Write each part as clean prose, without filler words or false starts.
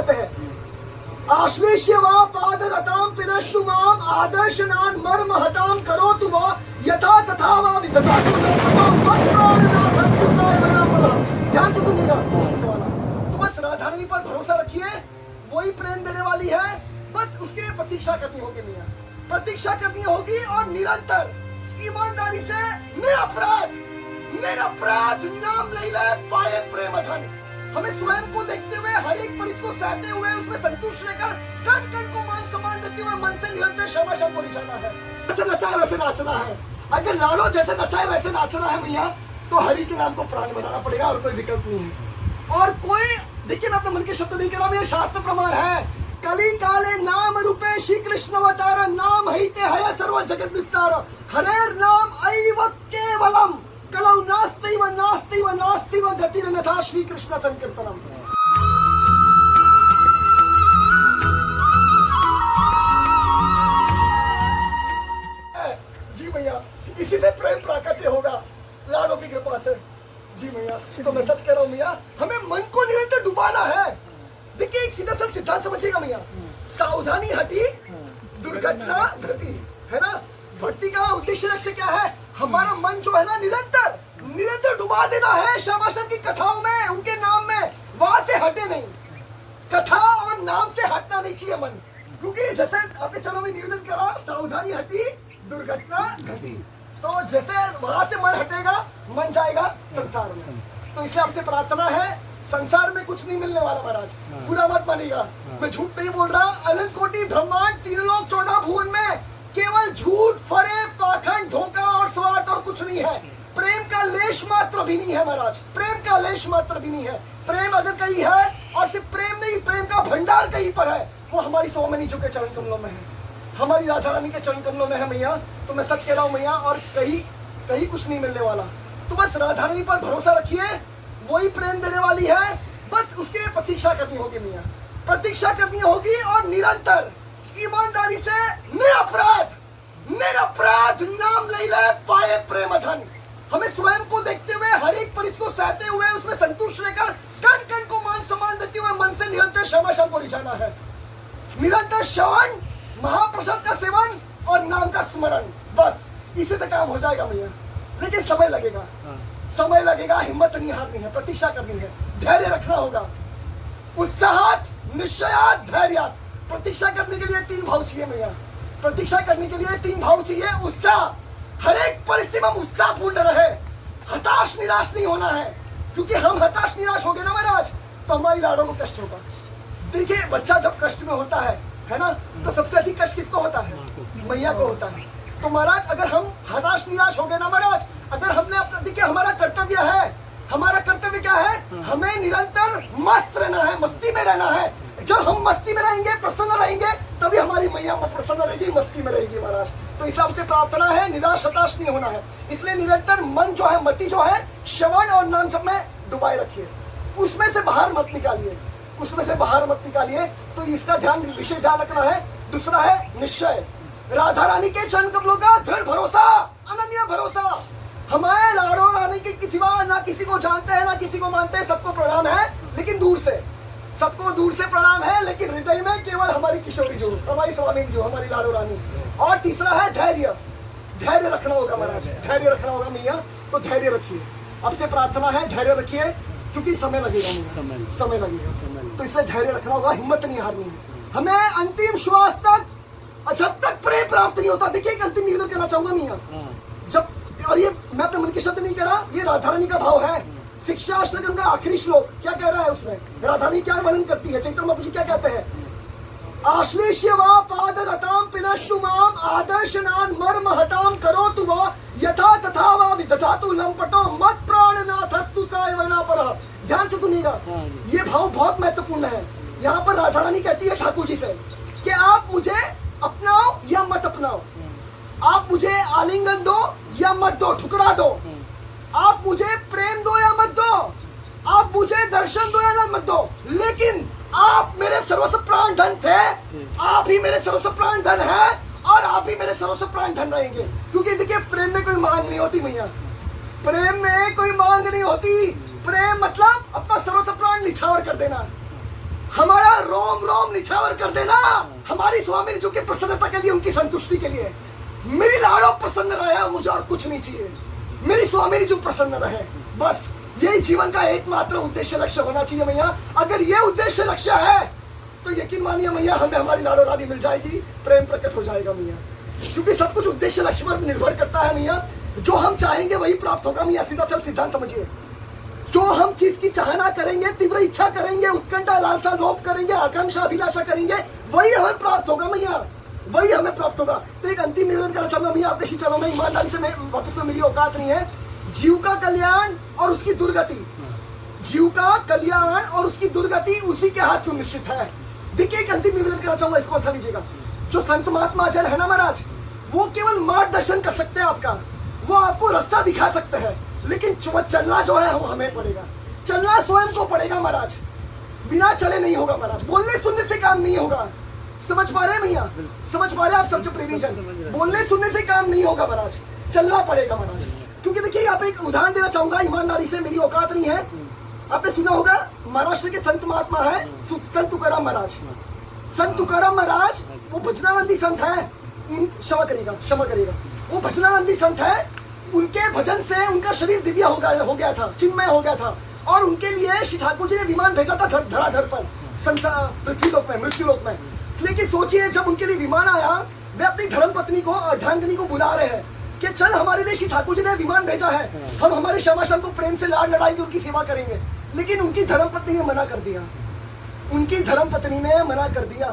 कहते हैं? आश्लेष्य वा पादरताम पिनस्तु माम आदर्शनान मर्म हताम करो तु वा यथा तथा वा विदधातु मत प्राणनाथस्तु सायवना परा। ध्यान से सुनिएगा। तो बस राधा रानी पर भरोसा रखिए, वही प्रेम देने वाली है, बस उसके लिए प्रतीक्षा करनी होगी मियाँ, प्रतीक्षा करनी होगी और निरंतर ईमानदारी से निरपराध नाम ले ले पाए प्रेम धन। हमें स्वयं को देखते हुए, हर एक परिस्थिति को सहते हुए, उसमें संतुष्ट रहकर कण कण को मान सम्मान देते हुए मन से निरंतर क्षमा को निशाना है। जैसे नचाए वैसे नाचना है। अगर लाड़ो जैसे नचाए वैसे नाचना है भैया, तो हरि के नाम को प्राण बनाना पड़ेगा और कोई विकल्प नहीं है। और कोई देखिए, मैं अपने मन के शब्द नहीं कह रहा, मेरे शास्त्र प्रमाण है। कली काले नाम रूपे श्री कृष्ण अवतार नाम हिते हय सर्व जगत विस्तार हरेर नाम ऐव केवलम कलौ नास्ति व गतिरन्यथा श्री कृष्ण संकीर्तनम। जी भैया, इसी से प्रेम प्राकट्य होगा लाड़ों की कृपा से। जी भैया, तो मैं सच कह रहा हूँ भैया, हमें मन को निरंतर डुबाना है। देखिए, एक सीधा सा सिद्धांत समझिएगा भैया, सावधानी हटी दुर्घटना घटी, है ना। भक्ति का उद्देश्य लक्ष्य क्या है? हमारा मन जो है ना, निरंतर डुबा देना है श्यामाशम की कथाओं में, उनके नाम में, वहां से हटे नहीं। कथा और नाम से हटना नहीं चाहिए मन, क्योंकि जैसे आपने चलो में निवेदन करा, सावधानी हटी दुर्घटना घटी। तो जैसे वहां से मन हटेगा, मन जाएगा संसार में। तो इसलिए आपसे प्रार्थना है, संसार में कुछ नहीं मिलने वाला महाराज, बुरा मत मानिएगा, मैं झूठ नहीं बोल रहा। अनंत कोटि ब्रह्मांड, 3 लोक 14 भुवन में केवल झूठ, फरेब, पाखंड, धोखा और स्वार्थ और कुछ नहीं है। प्रेम का लेश मात्र भी नहीं है महाराज, प्रेम का लेश मात्र भी नहीं है। प्रेम अगर कहीं है, और सिर्फ प्रेम नहीं, प्रेम का भंडार कहीं पर है, वो हमारी सोमनी जी के चरण कमलों में है, हमारी राधा रानी के चरण कमलों में है मैया। तो मैं सच कह रहा हूँ मैया, और कहीं कुछ नहीं मिलने वाला। तो बस राधा रानी पर भरोसा रखिए, वही प्रेम देने वाली है, बस उसके लिए प्रतीक्षा करनी होगी मियाँ, प्रतीक्षा करनी होगी और निरंतर ईमानदारी से निरपराध नाम ले ले पाए प्रेम धन। हमें स्वयं को देखते हुए, हर एक परिस्थिति को सहते हुए, उसमें संतुष्ट रहकर कण कण को मान सम्मान देते हुए मन से निरंतर क्षमा को निशाना है। निरंतर श्रवण, महाप्रसाद का सेवन और नाम का स्मरण, बस इसी से काम हो जाएगा भैया। लेकिन समय लगेगा, हिम्मत नहीं हारनी है, प्रतीक्षा करनी है, धैर्य रखना होगा। उत्साहात, निश्चयात, धैर्यात। प्रतीक्षा करने के लिए 3 भाव चाहिए भैया, प्रतीक्षा करने के लिए 3 भाव चाहिए। उत्साह, हर एक परिस्थिति में उत्साहपूर्ण रहे, हताश निराश नहीं होना है, क्योंकि हम हताश निराश हो गए ना महाराज, तो हमारी लाड़ों को कष्ट होगा। देखिए, बच्चा जब कष्ट में होता है ना, तो सबसे अधिक कष्ट किसको होता है? मैया को होता है। तो महाराज, अगर हम हताश निराश हो गए ना महाराज, अगर हमने अपना, देखिए हमारा कर्तव्य क्या है? हमें निरंतर मस्त रहना है, मस्ती में रहना है। जब हम मस्ती में रहेंगे, प्रसन्न रहेंगे, तभी हमारी मैया प्रसन्न रहेगी, मस्ती में रहेगी महाराज। तो इस सबसे प्रार्थना है, निराश हताश नहीं होना है। इसलिए निरंतर मन जो है, मति जो है, श्रवण और नाम जप में डुबाए रखिए, उसमें से बाहर मत निकालिए। तो इसका विशेष ध्यान रखना है। दूसरा है निश्चय, राधा रानी के चरण कमलों का दृढ़ भरोसा, अनन्य भरोसा। हमारे लाड़ो रानी के सिवा ना किसी को जानते हैं, ना किसी को मानते हैं, सबको प्रणाम है, लेकिन दूर से प्रणाम है, लेकिन हृदय में केवल हमारी किशोरी जो, हमारी स्वामी जो, हमारी लाड़ो रानी। और तीसरा है धैर्य रखना होगा महाराज, धैर्य रखना होगा मैया। तो धैर्य रखिए, आपसे प्रार्थना है, धैर्य रखिए, क्योंकि समय लगेगा, समय लगेगा। तो इसलिए धैर्य रखना होगा, हिम्मत नहीं हारनी है। हमें अंतिम श्वास तक, जब तक प्रेम प्राप्त नहीं होता। देखिए, एक अंतिम निवेदन करना चाहूंगा मियाँ, जब, और ये मैं अपने मन के शब्द नहीं कह रहा, ये राधा रानी का भाव है। शिक्षा अष्टकम का आखिरी श्लोक क्या कह रहा है? उसमें राधा रानी क्या वर्णन करती है? चैतन्य महाप्रभु जी क्या कहते हैं? आश्लेष्य वा पादरताम पिनस्तु माम आदर्शनान मर्म हताम करो तु वा यथा तथा वा विदधातु लंपटो मत प्राणनाथस्तु सायवना पर। ध्यान से सुनिएगा, ये भाव बहुत महत्वपूर्ण है। यहाँ पर राधा रानी कहती है ठाकुर जी से कि आप मुझे अपनाओ या मत अपनाओ, आप मुझे आलिंगन दो या मत दो, ठुकरा दो, आप मुझे प्रेम दो या मत दो, आप मुझे दर्शन दो या मत दो, लेकिन आप मेरे सर्वस्व प्राण धन थे, आप ही मेरे सर्वस्व प्राण धन है, और आप ही मेरे सर्वस्व प्राण धन रहेंगे। क्योंकि देखिए, प्रेम में कोई मांग नहीं होती भैया, प्रेम में कोई मांग नहीं होती। प्रेम मतलब अपना सर्वस्व प्राण निछावर कर देना। हमारा रोम रोम निछावर कर देना हमारी स्वामी जी की प्रसन्नता के लिए, उनकी संतुष्टि के लिए। मेरी लाड़ो प्रसन्न रहे, मुझे और कुछ नहीं चाहिए। मेरी स्वामी जी प्रसन्न रहे, बस यही जीवन का एकमात्र उद्देश्य लक्ष्य होना चाहिए मैया। अगर ये उद्देश्य लक्ष्य है तो यकीन मानिए मैया, हमें हमारी लाड़ो रानी मिल जाएगी, प्रेम प्रकट हो जाएगा मैया। क्योंकि सब कुछ उद्देश्य लक्ष्य पर निर्भर करता है मैया। जो हम चाहेंगे वही प्राप्त होगा मैया, सीधा सा सिद्धांत समझिए। जो हम चीज की चाहना करेंगे, तीव्र इच्छा करेंगे, उत्कंठा लालसा लोभ करेंगे, आकांक्षा अभिलाषा करेंगे, वही हमें प्राप्त होगा मैया, वही हमें प्राप्त होगा। तो एक अंतिम निवेदन करना चाहूंगा मैया आपके श्री चरणों में, ईमानदारी से मैं वापस में मेरी औकात नहीं है। जीव का कल्याण और उसकी दुर्गति, जीव का कल्याण और उसकी दुर्गति उसी के हाथ सुनिश्चित है। देखिए एक अंतिम निवेदन करना चाहूंगा, इसको अच्छा लीजिएगा। जो संत महात्मा जन है ना महाराज, वो केवल मार्गदर्शन कर सकते हैं आपका, वो आपको रास्ता दिखा सकते हैं, लेकिन चलना जो है वो हमें पड़ेगा। चलना स्वयं को पड़ेगा महाराज, बिना चले नहीं होगा महाराज। बोलने सुनने से काम नहीं होगा, समझ पा रहे हैं भैया, समझ पा रहे हैं आप सब जो प्रेमी जन, बोलने सुनने से काम नहीं होगा महाराज, चलना पड़ेगा महाराज। क्योंकि देखिए आप एक उदाहरण देना चाहूंगा, ईमानदारी से, मेरी औकात नहीं है। आपने सुना होगा महाराष्ट्र के संत महात्मा है संत तुकाराम महाराज। संत तुकाराम महाराज वो भजनानंदी संत है, क्षमा करिएगा, वो भजनानंदी संत है। उनके भजन से उनका शरीर दिव्य हो गया था, चिन्मय हो गया था। और उनके लिए श्री ठाकुर जी ने विमान भेजा था धराधर पर, पृथ्वी लोक में, मृत्यु लोक में। लेकिन सोचिए जब उनके लिए विमान आया, वे अपनी धर्म पत्नी को, अर्धांगिनी को बुला रहे हैं कि चल हमारे लिए श्री ठाकुर जी ने विमान भेजा है, हम हमारे श्यामाश्याम को प्रेम से लाड लड़ाएंगे, उनकी सेवा करेंगे। लेकिन उनकी धर्म पत्नी ने मना कर दिया, उनकी धर्म पत्नी ने मना कर दिया।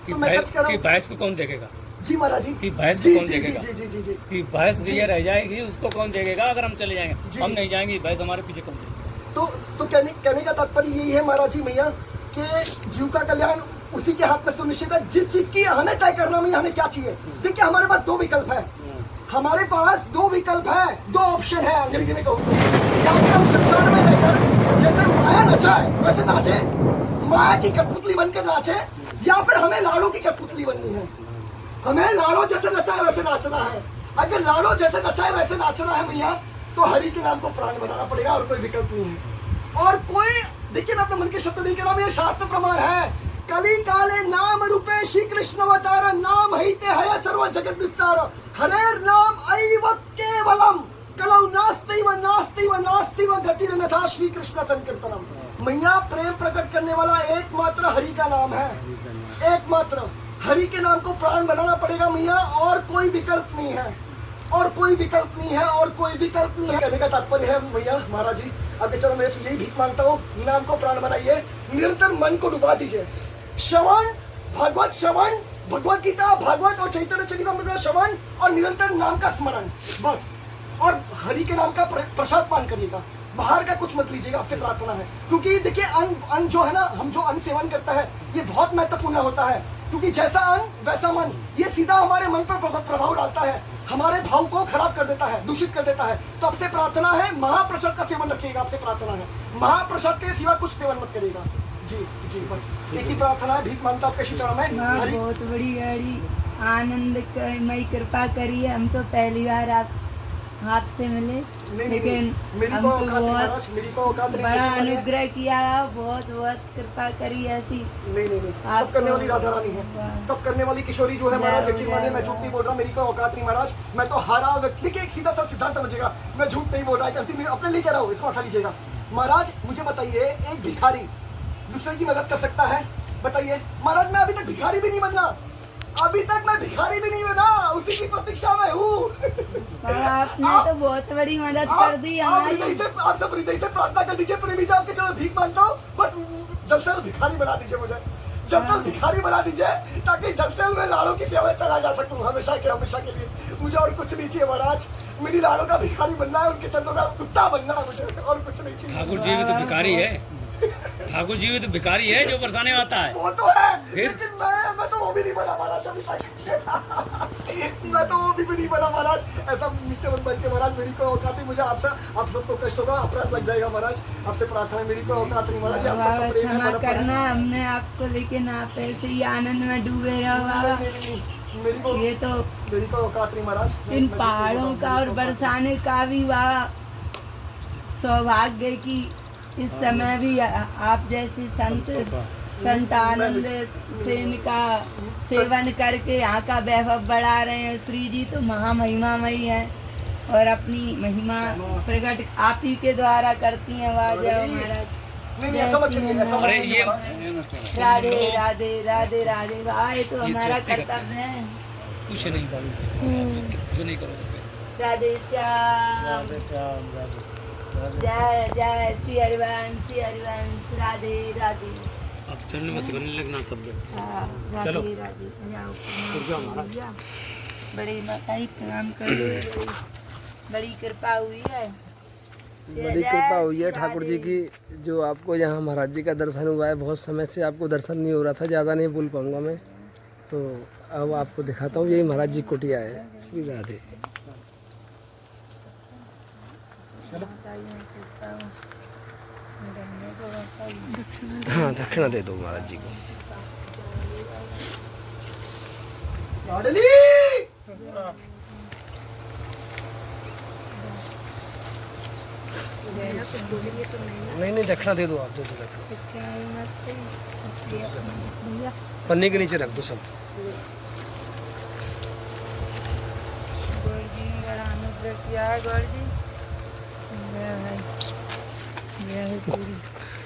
तो मैं सच कह रहा हूं, भैंस को कौन देखेगा? जी महाराज जी, कि भैंस को कौन देखेगा? जी कि भैंस ये रह जाएगी, उसको कौन देखेगा? अगर हम चले जाएंगे, हम नहीं जाएंगे, भैंस हमारे पीछे कौन देखेगा? तो कहने का तात्पर्य यही है महाराज जी मैया कि जीव का कल्याण उसी के हाथ में सुनिश्चित है। जिस चीज की हमें तय करना मैया, हमें क्या चाहिए। देखिए हमारे पास दो विकल्प है, हमारे पास दो विकल्प है, दो ऑप्शन है अंग्रेजी में कहूँ तो। या फिर हम संसार में रहकर जैसे माया नचाए वैसे नाचे, माया की कठपुतली बनकर नाचे, या फिर हमें लाड़ो की कठपुतली बननी है। हमें लाड़ो जैसे नचाए वैसे नाचना है। अगर लाड़ो जैसे नचाए वैसे नाचना है भैया, तो हरि के नाम को प्राण बनाना पड़ेगा, और कोई विकल्प नहीं है। और कोई, देखिए मैं अपने मन के शब्द नहीं कह रहा, ये शास्त्र प्रमाण है। कली काले नाम रूपे श्री कृष्ण अवतार, नाम हिते हय सर्व जगत विस्तार, हरेर नाम ऐव केवलम, कलौ नास्ति व गतिर्नथा श्री कृष्ण संकीर्तनम। मैया प्रेम प्रकट करने वाला एकमात्र हरि का नाम है, एकमात्र हरि के नाम को प्राण बनाना पड़ेगा मैया, और कोई विकल्प नहीं है, और कोई विकल्प नहीं है, और कोई विकल्प नहीं है। कहने का तात्पर्य है मैया महाराज जी, अब चलो मैं यही भीख मांगता हूँ, नाम को प्राण बनाइए, निरंतर मन को डुबा दीजिए। श्रवण, भागवत श्रवण, भगवत गीता, भागवत और चैतन्य चरितामृत श्रवण, और निरंतर नाम का स्मरण, बस। और हरि के नाम का प्रसाद पान करिएगा, बाहर का कुछ मत लीजिएगा, आपसे प्रार्थना है। क्योंकि देखिए अन्न जो है ना, हम जो अन्न सेवन करता है, ये बहुत महत्वपूर्ण होता है। क्योंकि जैसा अन्न वैसा मन, ये सीधा हमारे मन पर प्रभाव डालता है, हमारे भाव को खराब कर देता है, दूषित कर देता है। तो आपसे प्रार्थना है, महाप्रसाद का सेवन रखिएगा, आपसे प्रार्थना है, महाप्रसाद के सिवा कुछ सेवन मत करिएगा। जी बस एक ही प्रार्थना है, भीख मांगता आपके श्री चरणों में। बहुत बड़ी गाड़ी आनंदमयी कृपा करिए, हम तो पहली बार आपसे मिले, लेकिन हमको बहुत बड़ा अनुग्रह किया, बहुत कृपा करी ऐसी। नहीं सब करने वाली राधा रानी है, सब करने वाली किशोरी जो है महाराज, यकीन मानिए मैं झूठ नहीं बोल रहा, मेरी कोई औकात नहीं महाराज, मैं तो हारा व्यक्ति के एक सीधा सा सिद्धांत समझिएगा, मैं झूठ नहीं बोल रहा, अंतिम अपने लिए कह रहा हूँ, इसको अच्छा लीजिएगा। महाराज मुझे बताइए, एक भिखारी दूसरे की मदद कर सकता है? बताइए महाराज, मैं अभी तक भिखारी भी नहीं बनना, अभी तक मैं भिखारी भी नहीं बना, उसी की प्रतीक्षा में हूँ। आपने तो बहुत बड़ी मदद कर दी हमारी। आप सब हृदय से प्रार्थना कर दीजिए, प्रेमी जी आपके चलो भीख मांगता हूँ, बस जल्द से जल्द भिखारी बना दीजिए मुझे, जल्द से जल्द भिखारी बना दीजिए, ताकि जल्द से जल्द मैं लाड़ों की सेवा चला जा सकूँ हमेशा के लिए। मुझे और कुछ नहीं चाहिए महाराज, मेरी लाड़ों का भिखारी बनना है, उनके चरणों का कुत्ता बनना है, मुझे और कुछ नहीं चाहिए। ठाकुर जी भी तो भिखारी है, ठाकुर जी भी तो भिखारी है जो परेशानी आता है। वो तो है, लेकिन मैं तो वो भी नहीं बना महाराज अभी तक। मैं तो वो भी नहीं बना महाराज, ऐसा नीचे मत बैठ के महाराज, मेरी कोई औकात नहीं, मुझे आपसे आप सबको कष्ट होगा, अपराध लग जाएगा महाराज, आपसे प्रार्थना है, मेरी कोई औकात नहीं महाराज, आप सबका प्रेम है, क्षमा करना हमने आपको, लेकिन आप ऐसे ही आनंद में डूबे रहो बाबा। मेरी कोई औकात नहीं महाराज। इन पहाड़ों का और बरसाने का भी बाबा सौभाग्य की इस समय भी आप जैसे संत संत आनंद सेन का सेवन करके यहाँ का वैभव बढ़ा रहे हैं। श्री जी तो महामहिमामयी है और अपनी महिमा प्रकट आप ही के द्वारा करती हैं। वाह जय हो महाराज। नहीं ऐसा मत करिए, ऐसा मत अरे करिए ये महाराज। राधे राधे राधे राधे। वाह ये तो हमारा कर्तव्य है। कुछ नहीं कुछ नहीं करोगे। राधे श्याम जय जय श्री हरिवंश राधे राधे। अब चलने मत करने लगना सब लोग। हाँ, चलो। राधे राधे। जाओ महाराज। बड़ी माता ही प्रणाम कर दो। बड़ी कृपा हुई है। बड़ी कृपा हुई है ठाकुर जी की, जो आपको यहाँ महाराज जी का दर्शन हुआ है। बहुत समय से आपको दर्शन नहीं हो रहा था, ज़्यादा नहीं बोल पाऊँगा मैं, तो अब आपको दिखाता हूँ। यही महाराज जी कुटिया है। श्री राधे। हाँ दक्षिणा दे दो महाराज जी को। लाडली नहीं दक्षिणा दे दो, आप दे दो दक्षिणा। पन्नी के नीचे रख दो सब। गौर जी बड़ा अनुग्रह किया है। गौर जी यह है पूरी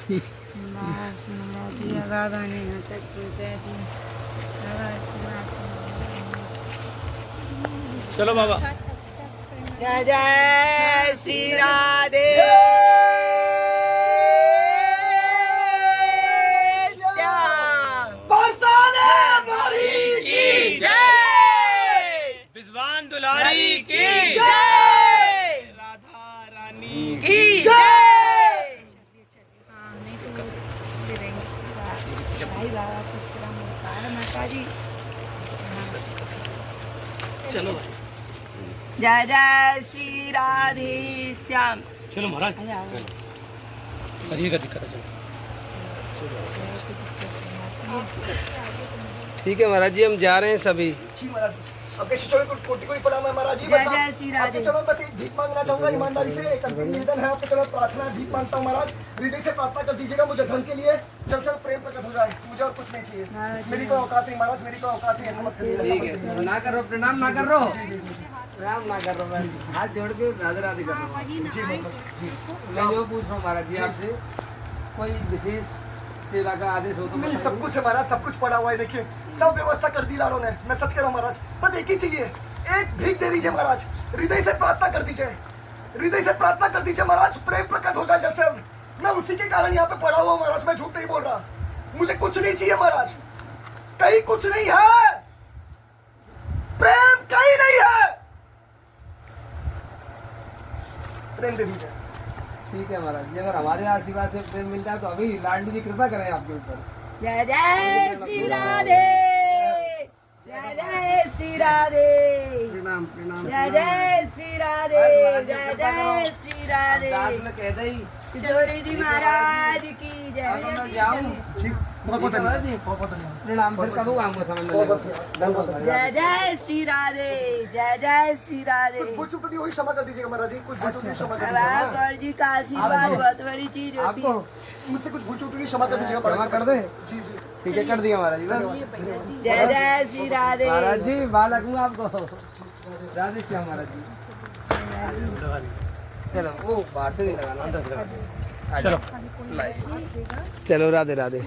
बस मंगा दिया बाबा ने यहाँ तक पहुँचा दिया। बाबा चलो बाबा। जय जय श्री राधे श्याम। बरसाने मारी की विद्वान दुलारी की राधा रानी की भाई बाबा खुश माता जी। चलो भाई। जय जय श्री राधे श्याम। चलो महाराज। करिएगा दिक्कत है। ठीक है महाराज जी, हम जा रहे हैं सभी। जी महाराज। अब कैसे चलो कोटि कोटि प्रणाम है महाराज जी। जय जय श्री राधे। आपके चलो बस एक भीख मांगना चाहूंगा ईमानदारी से। एक अंतिम निवेदन है आपके चलो, प्रार्थना भीख मांगता हूँ महाराज। हृदय से प्रार्थना कर दीजिएगा मुझे धन के लिए जब से प्रेम प्रकट हो जाए। मुझे और कुछ नहीं चाहिए। मेरी कोई औकात नहीं महाराज, मेरी कोई औकात नहीं। ऐसा मत करिए। ठीक है, ना करो प्रणाम, ना कर रो प्रणाम, ना कर रो। बस हाथ जोड़ के राधे राधे कर रो। मैं जो पूछ रहा हूँ महाराज जी आपसे, कोई विशेष सेवा का आदेश हो तो नहीं, सब बताइए। कुछ है महाराज, सब कुछ पड़ा हुआ है। देखिए सब व्यवस्था कर दी लाड़ों ने। मैं सच कह रहा हूँ महाराज, बस एक ही चाहिए, एक भीख दे दीजिए महाराज। हृदय से प्रार्थना कर दीजिए, हृदय से प्रार्थना कर दीजिए महाराज। प्रेम प्रकट हो जाए जैसे मैं उसी के कारण यहाँ पे पड़ा हुआ हूँ महाराज। मैं झूठ नहीं बोल रहा। मुझे कुछ नहीं चाहिए महाराज, कहीं कुछ नहीं है। प्रेम कहीं नहीं है। प्रेम दे दीजिए। ठीक है महाराज जी, अगर हमारे आशीर्वाद से प्रेम मिलता है तो अभी लाडली जी कृपा करें आपके ऊपर। जय जय श्री राधे। जय जय श्री राधे। प्रणाम प्रणाम। जय जय श्री राधे। जय जय श्री राधे। दास में कह दई किशोरी जी महाराज की जय। मैं जाऊं। ठीक, बहुत बहुत धन्यवाद जी, बहुत बहुत धन्यवाद। प्रणाम, फिर कब आऊंगा समझ में। जय जय श्री राधे। जय जय श्री राधे। कुछ भूल चूक हुई क्षमा कर दीजिएगा महाराज जी। कुछ भूल चूक क्षमा कर बाबा दीजिएगा। गौर जी का आशीर्वाद बहुत बड़ी चीज होती आपको है। मुझसे कुछ भूल चूक क्षमा कर दीजिएगा क्षमा कर दे। जी जी। ठीक है, कर दिया महाराज जी। जय जय श्री राधे। महाराज जी बालक हूँ आपको। राधे श्याम महाराज जी। चलो वो बाहर से नहीं लगाना, अंदर से लगाना। चलो चलो राधे राधे।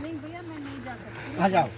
आ जाओ।